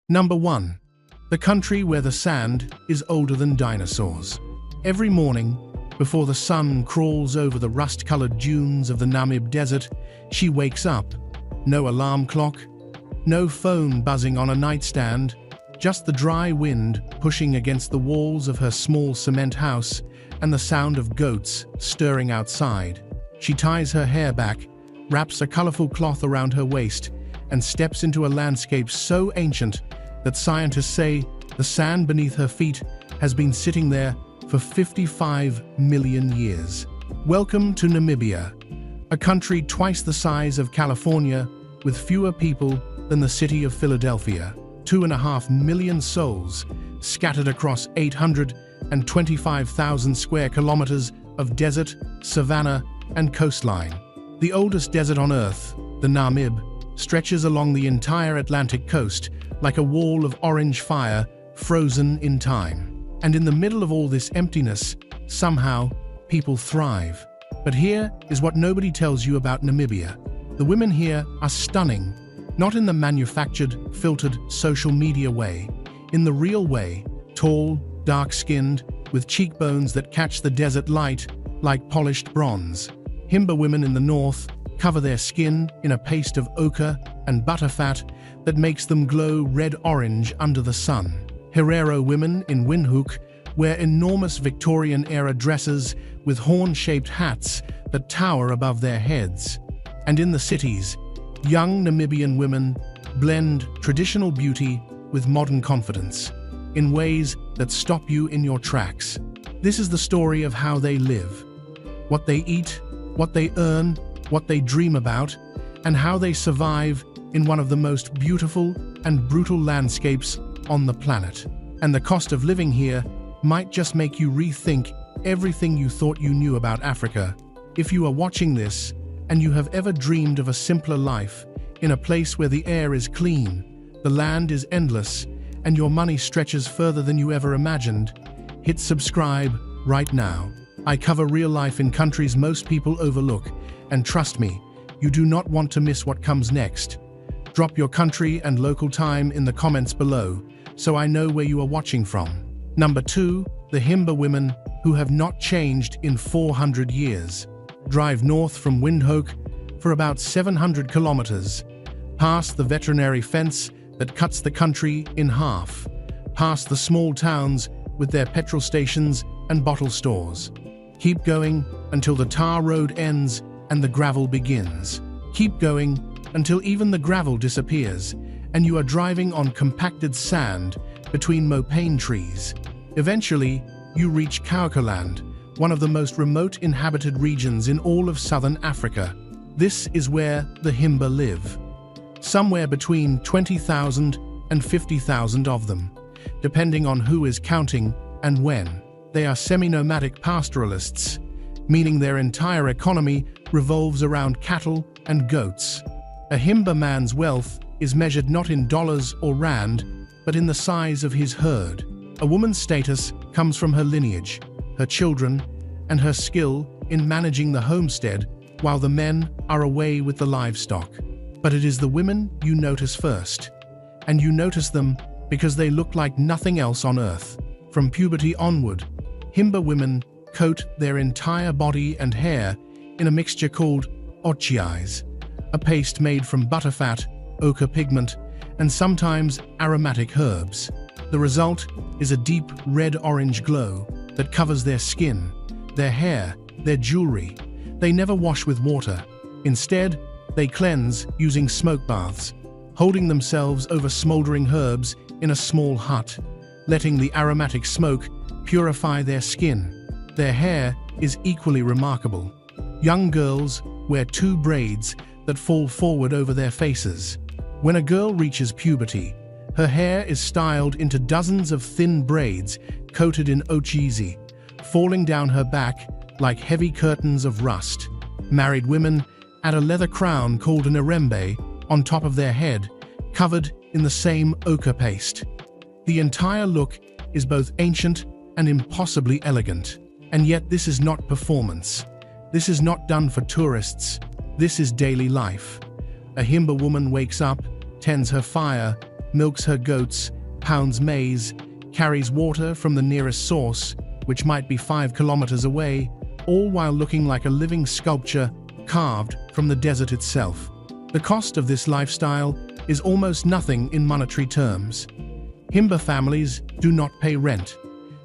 Number 1. The country where the sand is older than dinosaurs. Every morning, before the sun crawls over the rust-colored dunes of the Namib Desert, she wakes up. No alarm clock, no phone buzzing on a nightstand, just the dry wind pushing against the walls of her small cement house and the sound of goats stirring outside. She ties her hair back, wraps a colorful cloth around her waist, and steps into a landscape so ancient that scientists say the sand beneath her feet has been sitting there for 55 million years. Welcome to Namibia, a country twice the size of California with fewer people than the city of Philadelphia. 2.5 million souls scattered across 825,000 square kilometers of desert, savanna, and coastline. The oldest desert on Earth, the Namib, stretches along the entire Atlantic coast like a wall of orange fire frozen in time. And in the middle of all this emptiness, somehow, people thrive. But here is what nobody tells you about Namibia. The women here are stunning, not in the manufactured, filtered social media way. In the real way, tall, dark-skinned, with cheekbones that catch the desert light like polished bronze. Himba women in the north cover their skin in a paste of ochre and butterfat that makes them glow red-orange under the sun. Herero women in Windhoek wear enormous Victorian-era dresses with horn-shaped hats that tower above their heads. And in the cities, young Namibian women blend traditional beauty with modern confidence in ways that stop you in your tracks. This is the story of how they live, what they eat, what they earn, what they dream about, and how they survive in one of the most beautiful and brutal landscapes on the planet. And the cost of living here might just make you rethink everything you thought you knew about Africa. If you are watching this and you have ever dreamed of a simpler life in a place where the air is clean, the land is endless, and your money stretches further than you ever imagined, hit subscribe right now. I cover real life in countries most people overlook, and trust me, you do not want to miss what comes next. Drop your country and local time in the comments below, so I know where you are watching from. Number 2, the Himba women, who have not changed in 400 years. Drive north from Windhoek for about 700 kilometers, past the veterinary fence that cuts the country in half, past the small towns with their petrol stations and bottle stores. Keep going until the tar road ends and the gravel begins. Keep going until even the gravel disappears and you are driving on compacted sand between mopane trees. Eventually, you reach Kaukaland, one of the most remote inhabited regions in all of southern Africa. This is where the Himba live. Somewhere between 20,000 and 50,000 of them, depending on who is counting and when. They are semi-nomadic pastoralists, meaning their entire economy revolves around cattle and goats. A Himba man's wealth is measured not in dollars or rand, but in the size of his herd. A woman's status comes from her lineage, her children, and her skill in managing the homestead, while the men are away with the livestock. But it is the women you notice first, and you notice them because they look like nothing else on earth. From puberty onward, Himba women coat their entire body and hair in a mixture called ochiais, a paste made from butterfat, ochre pigment, and sometimes aromatic herbs. The result is a deep red-orange glow that covers their skin, their hair, their jewelry. They never wash with water. Instead, they cleanse using smoke baths, holding themselves over smoldering herbs in a small hut, letting the aromatic smoke purify their skin. Their hair is equally remarkable. Young girls wear 2 braids that fall forward over their faces. When a girl reaches puberty, her hair is styled into dozens of thin braids coated in ochizi, falling down her back like heavy curtains of rust. Married women add a leather crown called an irembe on top of their head, covered in the same ochre paste. The entire look is both ancient and impossibly elegant. And yet this is not performance. This is not done for tourists. This is daily life. A Himba woman wakes up, tends her fire, milks her goats, pounds maize, carries water from the nearest source, which might be 5 kilometers away, all while looking like a living sculpture carved from the desert itself. The cost of this lifestyle is almost nothing in monetary terms. Himba families do not pay rent.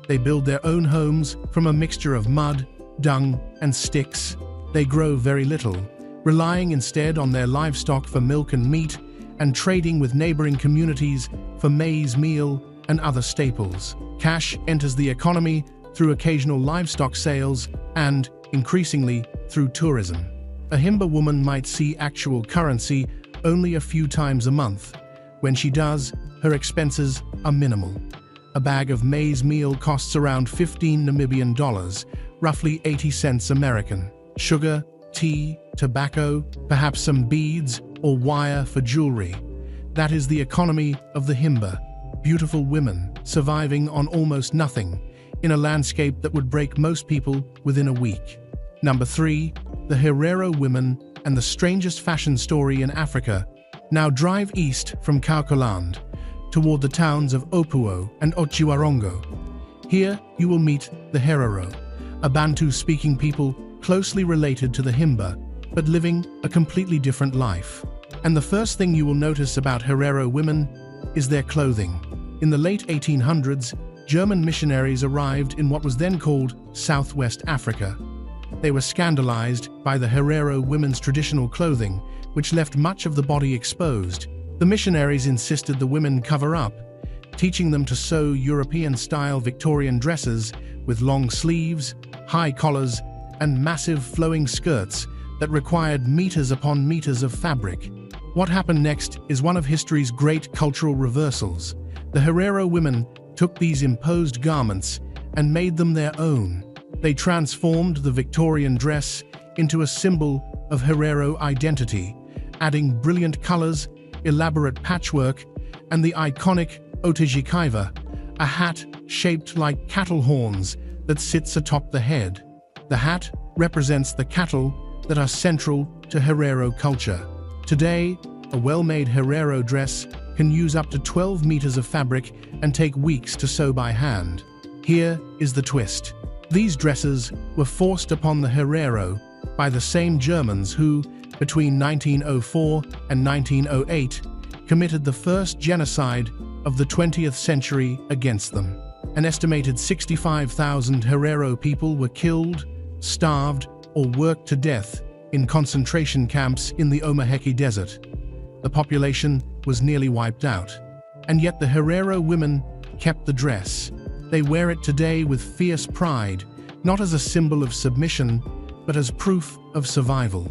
They build their own homes from a mixture of mud, dung, and sticks. They grow very little, relying instead on their livestock for milk and meat, and trading with neighboring communities for maize meal and other staples. Cash enters the economy through occasional livestock sales and, increasingly, through tourism. A Himba woman might see actual currency only a few times a month. When she does, her expenses are minimal. A bag of maize meal costs around 15 Namibian dollars, roughly 80 cents American. Sugar, tea, tobacco, perhaps some beads or wire for jewelry. That is the economy of the Himba. Beautiful women surviving on almost nothing in a landscape that would break most people within a week. Number 3. The Herero women and the strangest fashion story in Africa. Now drive east from Kaukoland toward the towns of Opuo and Otjiwarongo. Here you will meet the Herero, a Bantu-speaking people closely related to the Himba, but living a completely different life. And the first thing you will notice about Herero women is their clothing. In the late 1800s, German missionaries arrived in what was then called Southwest Africa. They were scandalized by the Herero women's traditional clothing, which left much of the body exposed. The missionaries insisted the women cover up, teaching them to sew European-style Victorian dresses with long sleeves, high collars, and massive flowing skirts that required meters upon meters of fabric. What happened next is one of history's great cultural reversals. The Herero women took these imposed garments and made them their own. They transformed the Victorian dress into a symbol of Herero identity, adding brilliant colors, elaborate patchwork, and the iconic otejikaiva, a hat shaped like cattle horns that sits atop the head. The hat represents the cattle that are central to Herero culture. Today, a well-made Herero dress can use up to 12 meters of fabric and take weeks to sew by hand. Here is the twist. These dresses were forced upon the Herero by the same Germans who, between 1904 and 1908, committed the first genocide of the 20th century against them. An estimated 65,000 Herero people were killed, starved, or worked to death in concentration camps in the Omaheki Desert. The population was nearly wiped out. And yet the Herero women kept the dress. They wear it today with fierce pride, not as a symbol of submission, but as proof of survival.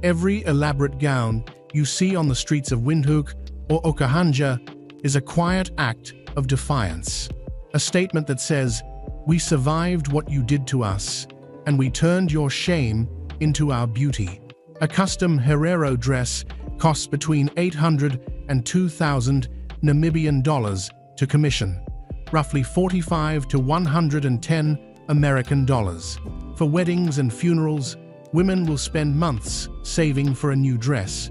Every elaborate gown you see on the streets of Windhoek or Okahanja is a quiet act of defiance. A statement that says, "We survived what you did to us, and we turned your shame into our beauty." A custom Herero dress costs between 800 and 2,000 Namibian dollars to commission, roughly 45 to 110 American dollars. For weddings and funerals, women will spend months saving for a new dress.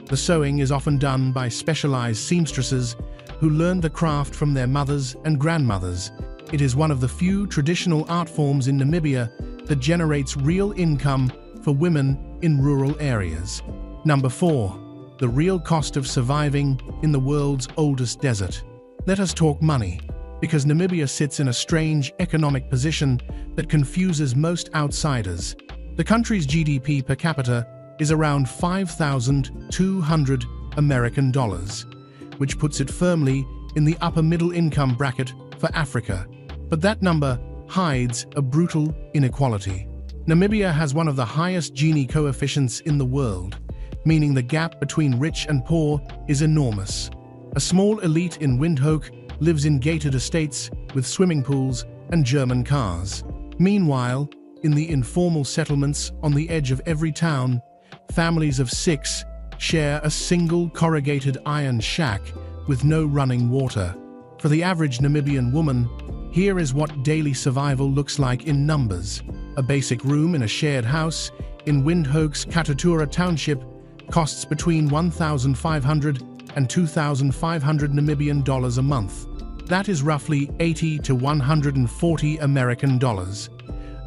The sewing is often done by specialized seamstresses who learned the craft from their mothers and grandmothers. It is one of the few traditional art forms in Namibia that generates real income for women in rural areas. Number 4. The real cost of surviving in the world's oldest desert. Let us talk money, because Namibia sits in a strange economic position that confuses most outsiders. The country's GDP per capita is around 5,200 American dollars, which puts it firmly in the upper middle income bracket for Africa. But that number hides a brutal inequality. Namibia has one of the highest Gini coefficients in the world, meaning the gap between rich and poor is enormous. A small elite in Windhoek lives in gated estates with swimming pools and German cars. Meanwhile, in the informal settlements on the edge of every town, families of 6 share a single corrugated iron shack with no running water. For the average Namibian woman, here is what daily survival looks like in numbers. A basic room in a shared house in Windhoek's Katutura township costs between 1,500 and 2,500 Namibian dollars a month. That is roughly 80 to 140 American dollars.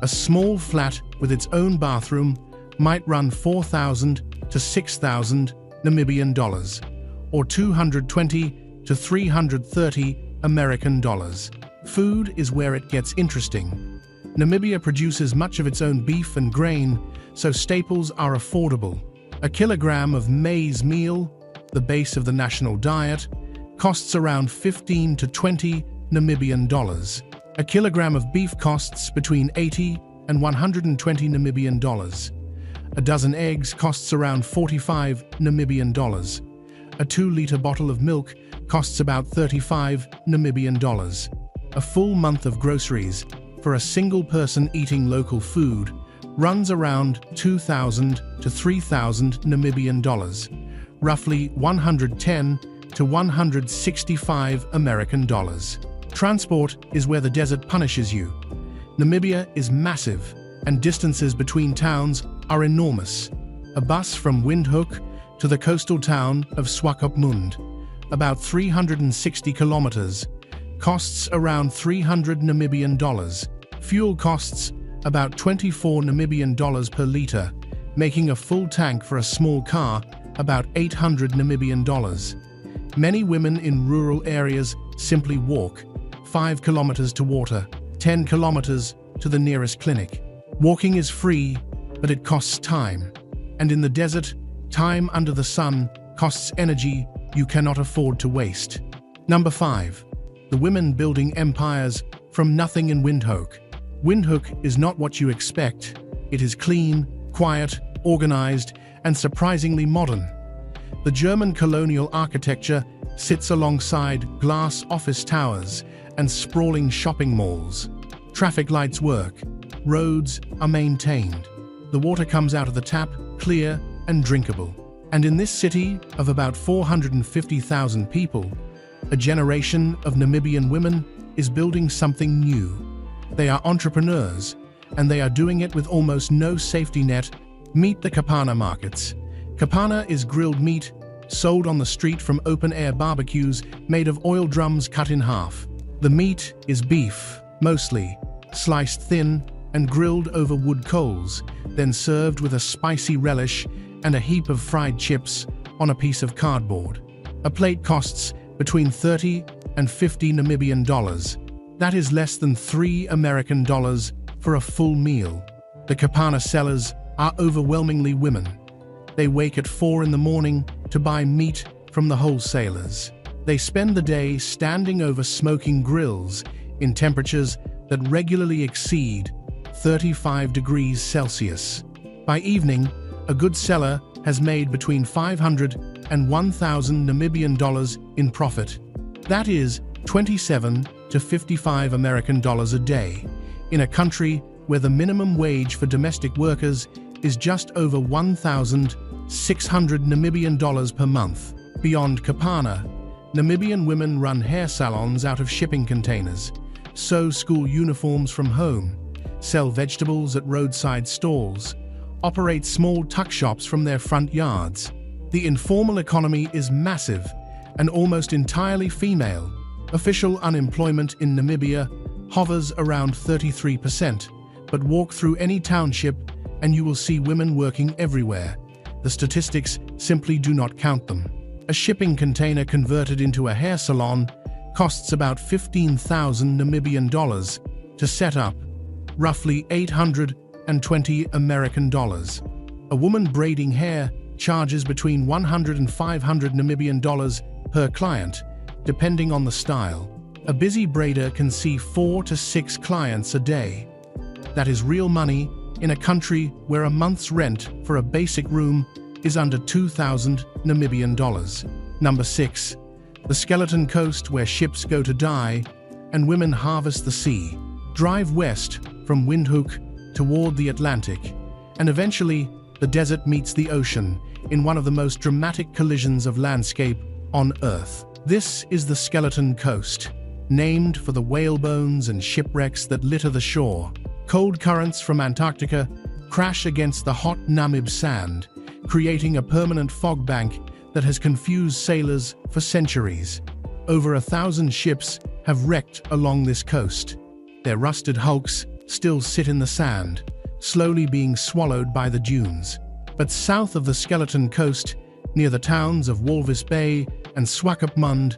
A small flat with its own bathroom might run 4,000 to 6,000 Namibian dollars, or 220 to 330 American dollars. Food is where it gets interesting. Namibia produces much of its own beef and grain, so staples are affordable. A kilogram of maize meal, the base of the national diet, costs around 15 to 20 Namibian dollars. A kilogram of beef costs between 80 and 120 Namibian dollars. A dozen eggs costs around 45 Namibian dollars. A 2-liter bottle of milk costs about 35 Namibian dollars. A full month of groceries for a single person eating local food runs around 2,000 to 3,000 Namibian dollars, roughly 110 to 165 American dollars. Transport is where the desert punishes you. Namibia is massive, and distances between towns are enormous. A bus from Windhoek to the coastal town of Swakopmund, about 360 kilometers, costs around 300 Namibian dollars. Fuel costs about 24 Namibian dollars per liter, making a full tank for a small car about 800 Namibian dollars. Many women in rural areas simply walk 5 kilometers to water, 10 kilometers to the nearest clinic. Walking is free, but it costs time. And in the desert, time under the sun costs energy you cannot afford to waste. Number 5. The women building empires from nothing in Windhoek. Windhoek is not what you expect. It is clean, quiet, organized, and surprisingly modern. The German colonial architecture sits alongside glass office towers and sprawling shopping malls. Traffic lights work. Roads are maintained. The water comes out of the tap, clear and drinkable. And in this city of about 450,000 people, a generation of Namibian women is building something new. They are entrepreneurs, and they are doing it with almost no safety net. Meet the kapana markets. Kapana is grilled meat sold on the street from open-air barbecues made of oil drums cut in half. The meat is beef, mostly, sliced thin and grilled over wood coals, then served with a spicy relish and a heap of fried chips on a piece of cardboard. A plate costs between 30 and 50 Namibian dollars. That is less than 3 American dollars for a full meal. The kapana sellers are overwhelmingly women. They wake at 4 in the morning to buy meat from the wholesalers. They spend the day standing over smoking grills in temperatures that regularly exceed 35 degrees Celsius. By evening, a good seller has made between 500 and 1,000 Namibian dollars in profit. That is 27 to 55 American dollars a day, in a country where the minimum wage for domestic workers is just over 1,600 Namibian dollars per month. Beyond kapana, Namibian women run hair salons out of shipping containers, sew school uniforms from home, sell vegetables at roadside stalls, operate small tuck shops from their front yards. The informal economy is massive and almost entirely female. Official unemployment in Namibia hovers around 33%, but walk through any township and you will see women working everywhere. The statistics simply do not count them. A shipping container converted into a hair salon costs about 15,000 Namibian dollars to set up, roughly 820 American dollars. A woman braiding hair charges between 100 and 500 Namibian dollars per client, depending on the style. A busy braider can see 4 to 6 clients a day. That is real money in a country where a month's rent for a basic room is under 2,000 Namibian dollars. Number 6. The Skeleton Coast, where ships go to die and women harvest the sea. Drive west from Windhoek toward the Atlantic, and eventually the desert meets the ocean in one of the most dramatic collisions of landscape on Earth. This is the Skeleton Coast, named for the whale bones and shipwrecks that litter the shore. Cold currents from Antarctica crash against the hot Namib sand, creating a permanent fog bank that has confused sailors for centuries. Over 1,000 ships have wrecked along this coast. Their rusted hulks still sit in the sand, slowly being swallowed by the dunes. But south of the Skeleton Coast, near the towns of Walvis Bay and Swakopmund,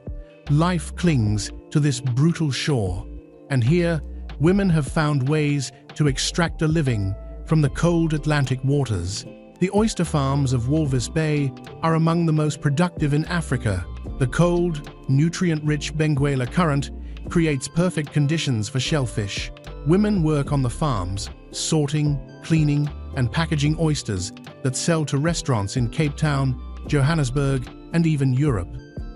life clings to this brutal shore. And here, women have found ways to extract a living from the cold Atlantic waters. The oyster farms of Walvis Bay are among the most productive in Africa. The cold, nutrient-rich Benguela Current creates perfect conditions for shellfish. Women work on the farms, sorting, cleaning, and packaging oysters that sell to restaurants in Cape Town, Johannesburg, and even Europe.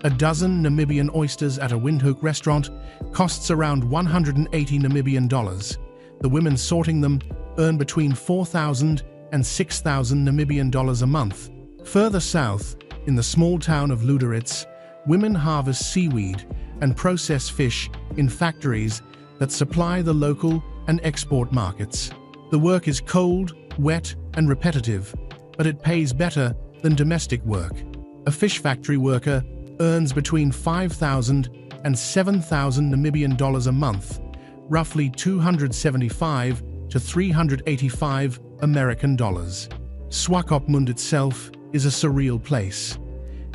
A dozen Namibian oysters at a Windhoek restaurant costs around $180 Namibian dollars. The women sorting them earn between $4,000 and $6,000 Namibian dollars a month. Further south, in the small town of Luderitz, women harvest seaweed and process fish in factories that supply the local and export markets. The work is cold, wet, and repetitive, but it pays better than domestic work. A fish factory worker earns between $5,000 and $7,000 Namibian dollars a month, roughly $275 to $385 American dollars. Swakopmund itself is a surreal place.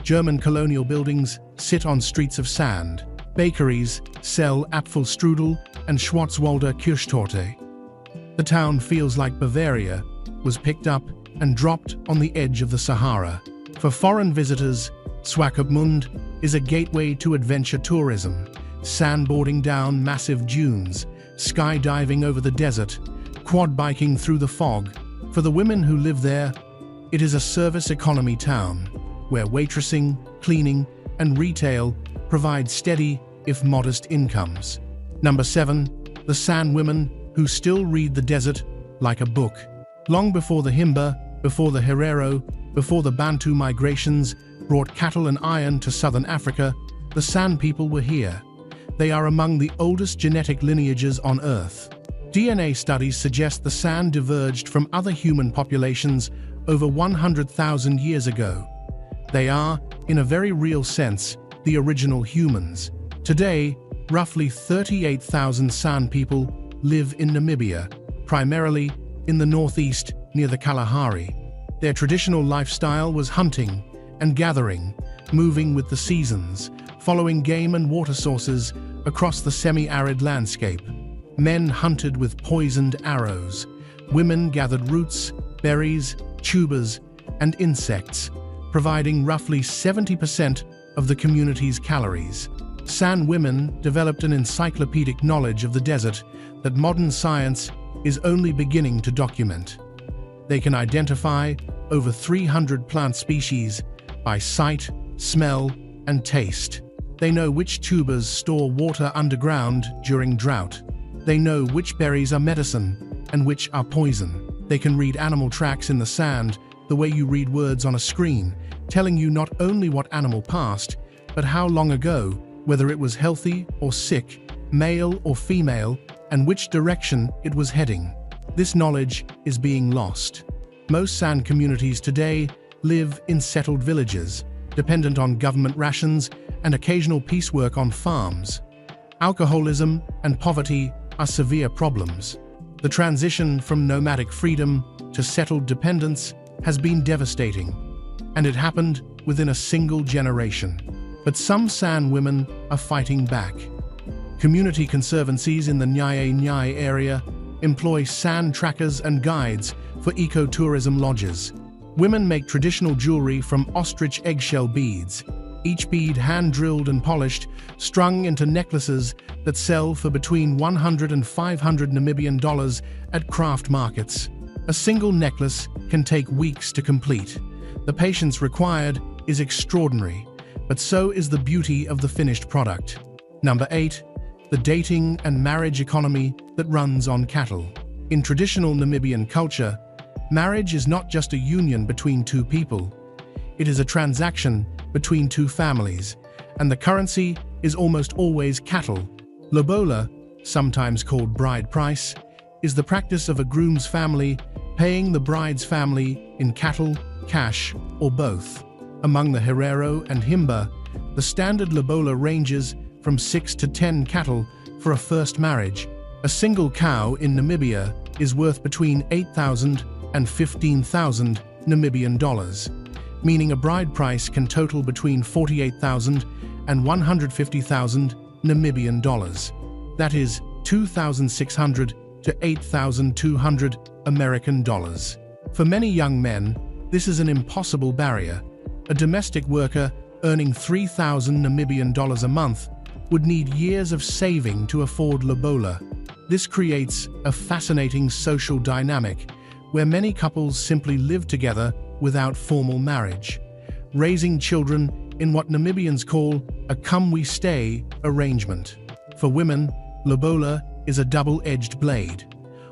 German colonial buildings sit on streets of sand. Bakeries sell Apfelstrudel and Schwarzwälder Kirschtorte. The town feels like Bavaria was picked up and dropped on the edge of the Sahara. For foreign visitors, Swakopmund is a gateway to adventure tourism, sandboarding down massive dunes, skydiving over the desert, quad biking through the fog. For the women who live there, it is a service economy town, where waitressing, cleaning, and retail provide steady, if modest, incomes. Number 7. The San women who still read the desert like a book. Long before the Himba, before the Herero, before the Bantu migrations brought cattle and iron to southern Africa, the San people were here. They are among the oldest genetic lineages on Earth. DNA studies suggest the San diverged from other human populations over 100,000 years ago. They are, in a very real sense, the original humans. Today, roughly 38,000 San people live in Namibia, primarily in the northeast near the Kalahari. Their traditional lifestyle was hunting and gathering, moving with the seasons, following game and water sources across the semi-arid landscape. Men hunted with poisoned arrows. Women gathered roots, berries, tubers, and insects, providing roughly 70% of the community's calories. San women developed an encyclopedic knowledge of the desert that modern science is only beginning to document. They can identify over 300 plant species by sight, smell, and taste. They know which tubers store water underground during drought. They know which berries are medicine and which are poison. They can read animal tracks in the sand the way you read words on a screen, telling you not only what animal passed, but how long ago, whether it was healthy or sick, male or female, and which direction it was heading. This knowledge is being lost. Most San communities today live in settled villages, dependent on government rations and occasional piecework on farms. Alcoholism and poverty are severe problems. The transition from nomadic freedom to settled dependence has been devastating, and it happened within a single generation. But some San women are fighting back. Community conservancies in the Nyae Nyae area employ San trackers and guides for ecotourism lodges. Women make traditional jewelry from ostrich eggshell beads, each bead hand-drilled and polished, strung into necklaces that sell for between $100 and $500 Namibian dollars at craft markets. A single necklace can take weeks to complete. The patience required is extraordinary, but so is the beauty of the finished product. Number 8. The dating and marriage economy that runs on cattle. In traditional Namibian culture, marriage is not just a union between two people. It is a transaction between two families, and the currency is almost always cattle. Lobola, sometimes called bride price, is the practice of a groom's family paying the bride's family in cattle, cash, or both. Among the Herero and Himba, the standard lobola ranges from 6 to 10 cattle for a first marriage. A single cow in Namibia is worth between 8,000 and 15,000 Namibian dollars, meaning a bride price can total between 48,000 and 150,000 Namibian dollars. That is 2,600 to 8,200 American dollars. For many young men, this is an impossible barrier. A domestic worker earning 3,000 Namibian dollars a month would need years of saving to afford lobola. This creates a fascinating social dynamic where many couples simply live together without formal marriage, raising children in what Namibians call a come-we-stay arrangement. For women, lobola is a double-edged blade.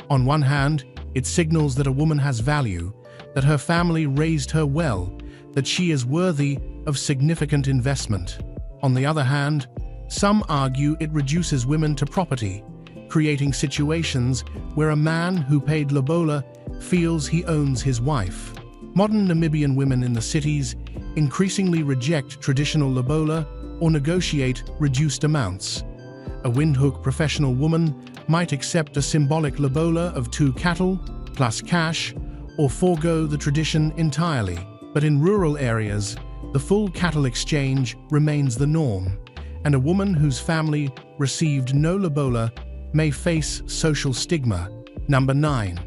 On one hand, it signals that a woman has value, that her family raised her well, that she is worthy of significant investment. On the other hand, some argue it reduces women to property, creating situations where a man who paid lobola feels he owns his wife. Modern Namibian women in the cities increasingly reject traditional lobola or negotiate reduced amounts. A windhoek professional woman might accept a symbolic lobola of 2 cattle plus cash or forego the tradition entirely. But in rural areas, the full cattle exchange remains the norm, and a woman whose family received no lobola may face social stigma. Number 9.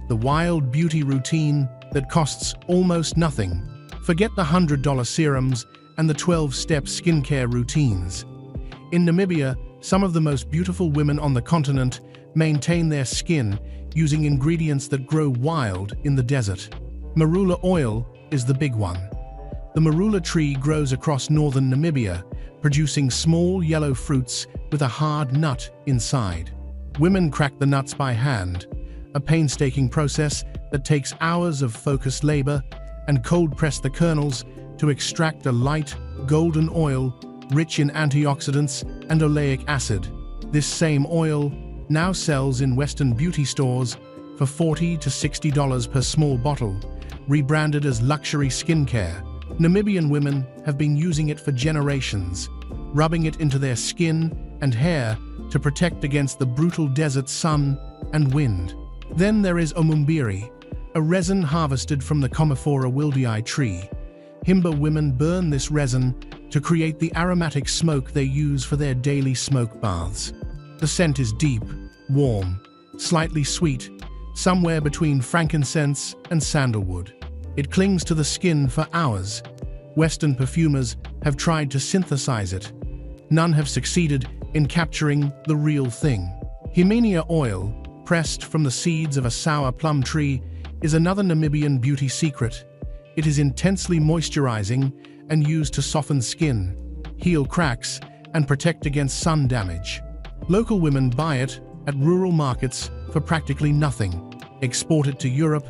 The wild beauty routine that costs almost nothing. Forget the $100 serums and the 12-step skincare routines. In Namibia, some of the most beautiful women on the continent maintain their skin using ingredients that grow wild in the desert. Marula oil is the big one. The marula tree grows across northern Namibia, producing small yellow fruits with a hard nut inside. Women crack the nuts by hand, a painstaking process that takes hours of focused labor, and cold-press the kernels to extract a light, golden oil rich in antioxidants and oleic acid. This same oil now sells in Western beauty stores for $40 to $60 per small bottle, rebranded as luxury skincare. Namibian women have been using it for generations, rubbing it into their skin and hair to protect against the brutal desert sun and wind. Then there is omumbiri, a resin harvested from the Commiphora wildii tree. Himba women burn this resin to create the aromatic smoke they use for their daily smoke baths. The scent is deep, warm, slightly sweet, somewhere between frankincense and sandalwood. It clings to the skin for hours. Western perfumers have tried to synthesize it. None have succeeded in capturing the real thing. Himenia oil, pressed from the seeds of a sour plum tree, is another Namibian beauty secret. It is intensely moisturizing and used to soften skin, heal cracks, and protect against sun damage. Local women buy it at rural markets for practically nothing, export it to Europe,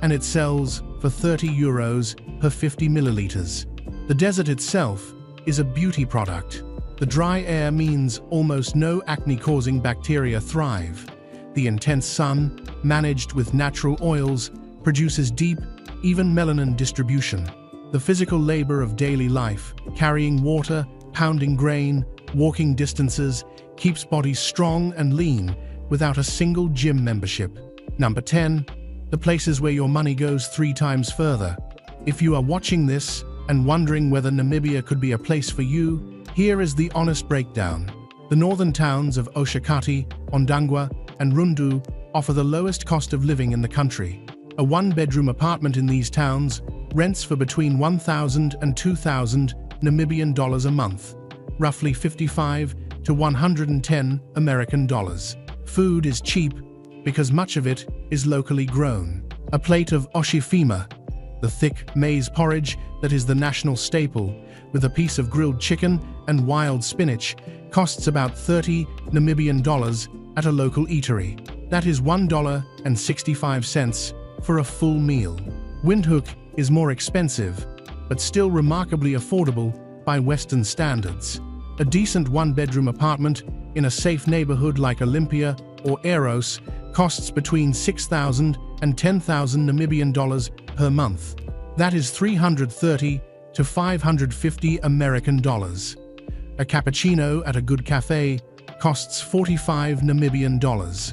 and it sells for €30 per 50 milliliters. The desert itself is a beauty product. The dry air means almost no acne-causing bacteria thrive. The intense sun, managed with natural oils, produces deep, even melanin distribution. The physical labor of daily life, carrying water, pounding grain, walking distances, keeps bodies strong and lean without a single gym membership. Number 10. The places where your money goes 3 times further. If you are watching this and wondering whether Namibia could be a place for you, here is the honest breakdown. The northern towns of Oshakati, Ondangwa, and Rundu offer the lowest cost of living in the country. A 1-bedroom apartment in these towns rents for between 1,000 and 2,000 Namibian dollars a month, roughly 55 to 110 American dollars. Food is cheap because much of it is locally grown. A plate of oshifima, the thick maize porridge that is the national staple, with a piece of grilled chicken and wild spinach, costs about 30 Namibian dollars at a local eatery. That is $1.65 for a full meal. Windhoek is more expensive, but still remarkably affordable by Western standards. A decent 1-bedroom apartment in a safe neighborhood like Olympia or Eros costs between 6,000 and 10,000 Namibian dollars per month. That is $330 to to $550 American. A cappuccino at a good cafe costs 45 Namibian dollars.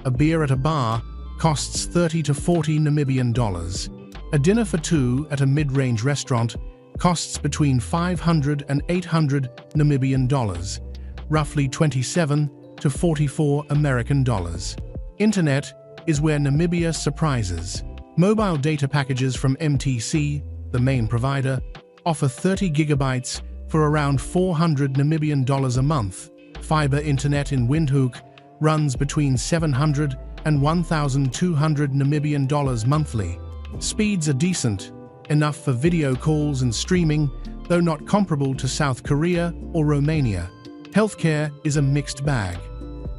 A beer at a bar costs 30 to 40 Namibian dollars. A dinner for two at a mid-range restaurant costs between 500 and 800 Namibian dollars, roughly 27 to 44 American dollars. Internet is where Namibia surprises. Mobile data packages from MTC, the main provider, offer 30 gigabytes for around 400 Namibian dollars a month. Fiber internet in Windhoek runs between 700 and 1,200 Namibian dollars monthly. Speeds are decent, enough for video calls and streaming, though not comparable to South Korea or Romania. Healthcare is a mixed bag.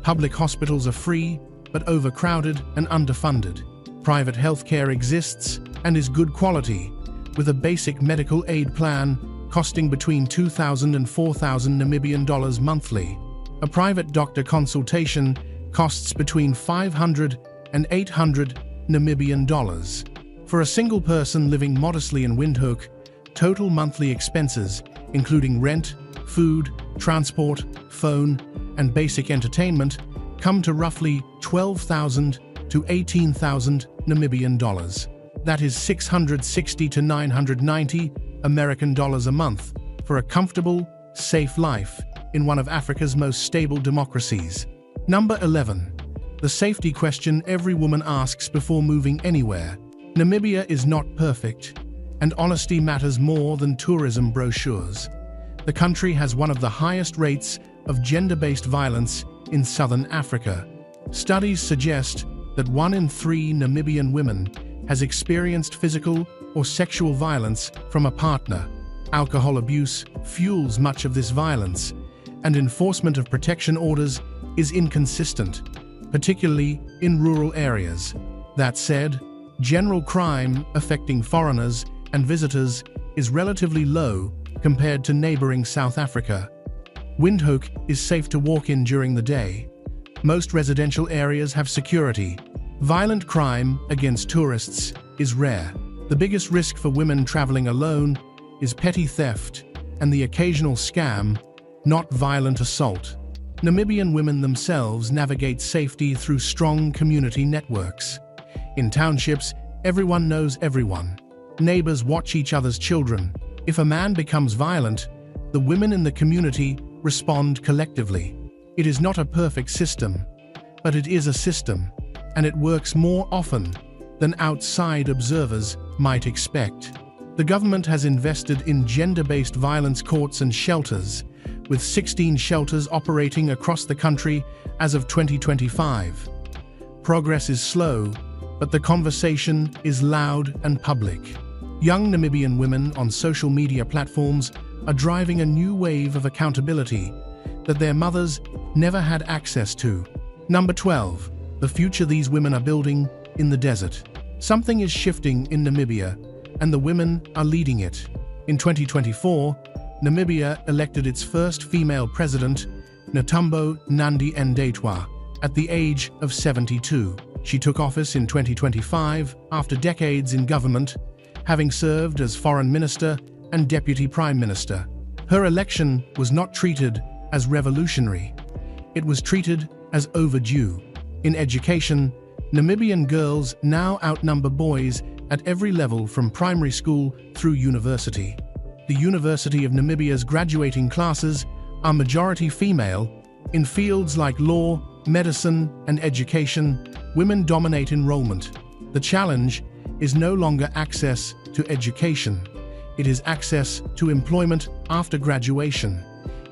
Public hospitals are free, but overcrowded and underfunded. Private healthcare exists and is good quality, with a basic medical aid plan costing between 2,000 and 4,000 Namibian dollars monthly. A private doctor consultation costs between 500 and 800 Namibian dollars. For a single person living modestly in Windhoek, total monthly expenses, including rent, food, transport, phone, and basic entertainment, come to roughly 12,000 to 18,000 Namibian dollars. That is 660 to 990 American dollars a month for a comfortable, safe life in one of Africa's most stable democracies. Number 11. The safety question every woman asks before moving anywhere. Namibia is not perfect, and honesty matters more than tourism brochures. The country has one of the highest rates of gender-based violence in southern Africa. Studies suggest that 1 in 3 Namibian women has experienced physical or sexual violence from a partner. Alcohol abuse fuels much of this violence, and enforcement of protection orders is inconsistent, particularly in rural areas. That said, general crime affecting foreigners and visitors is relatively low compared to neighboring South Africa. Windhoek is safe to walk in during the day. Most residential areas have security. Violent crime against tourists is rare. The biggest risk for women traveling alone is petty theft and the occasional scam, not violent assault. Namibian women themselves navigate safety through strong community networks. In townships, everyone knows everyone. Neighbors watch each other's children. If a man becomes violent, the women in the community respond collectively. It is not a perfect system, but it is a system, and it works more often than outside observers might expect. The government has invested in gender-based violence courts and shelters, with 16 shelters operating across the country as of 2025. Progress is slow, but the conversation is loud and public. Young Namibian women on social media platforms are driving a new wave of accountability that their mothers never had access to. Number 12. The future these women are building in the desert. Something is shifting in Namibia, and the women are leading it. In 2024, Namibia elected its first female president, Netumbo Nandi-Ndaitwah, at the age of 72. She took office in 2025 after decades in government, having served as foreign minister and deputy prime minister. Her election was not treated as revolutionary. It was treated as overdue. In education, Namibian girls now outnumber boys at every level from primary school through university. The University of Namibia's graduating classes are majority female. In fields like law, medicine, and education, women dominate enrollment. The challenge is no longer access to education. It is access to employment after graduation,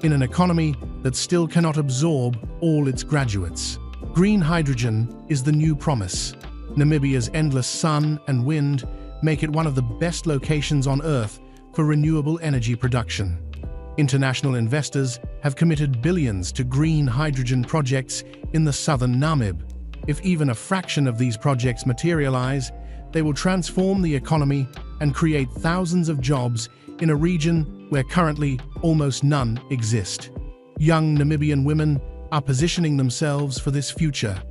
in an economy that still cannot absorb all its graduates. Green hydrogen is the new promise. Namibia's endless sun and wind make it one of the best locations on Earth for renewable energy production. International investors have committed billions to green hydrogen projects in the southern Namib. If even a fraction of these projects materialize, they will transform the economy and create thousands of jobs in a region where currently almost none exist. Young Namibian women are positioning themselves for this future.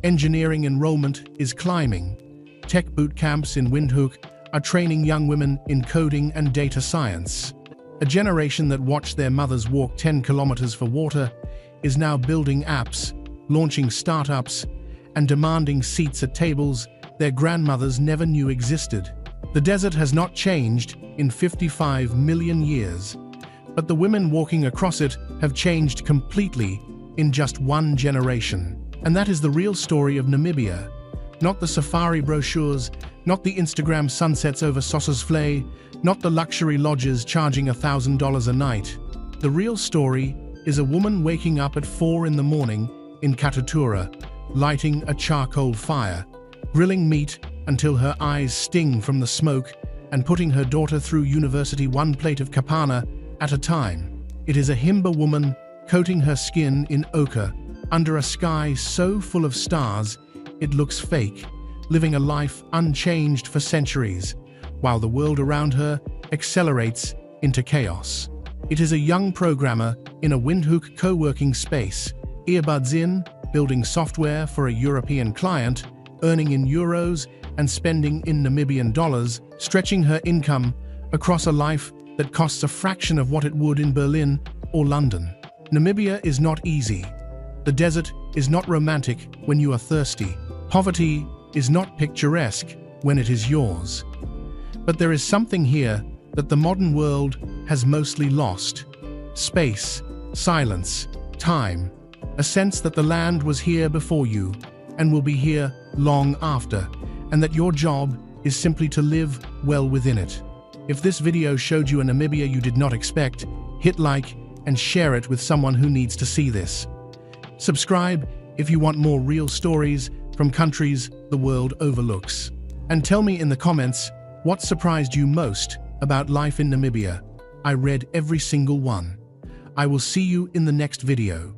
Engineering enrollment is climbing. Tech boot camps in Windhoek are training young women in coding and data science. A generation that watched their mothers walk 10 kilometers for water is now building apps, launching startups, and demanding seats at tables their grandmothers never knew existed. The desert has not changed in 55 million years, but the women walking across it have changed completely in just one generation. And that is the real story of Namibia. Not the safari brochures, not the Instagram sunsets over Sossusvlei, not the luxury lodges charging $1,000 a night. The real story is a woman waking up at 4 in the morning in Katutura, lighting a charcoal fire, grilling meat until her eyes sting from the smoke, and putting her daughter through university one plate of kapana at a time. It is a Himba woman coating her skin in ochre under a sky so full of stars it looks fake, living a life unchanged for centuries, while the world around her accelerates into chaos. It is a young programmer in a Windhoek co-working space, earbuds in, building software for a European client, earning in euros and spending in Namibian dollars, stretching her income across a life that costs a fraction of what it would in Berlin or London. Namibia is not easy. The desert is not romantic when you are thirsty. Poverty is not picturesque when it is yours. But there is something here that the modern world has mostly lost. Space, silence, time, a sense that the land was here before you and will be here long after, and that your job is simply to live well within it. If this video showed you a Namibia you did not expect, hit like and share it with someone who needs to see this. Subscribe if you want more real stories from countries the world overlooks. And tell me in the comments what surprised you most about life in Namibia. I read every single one. I will see you in the next video.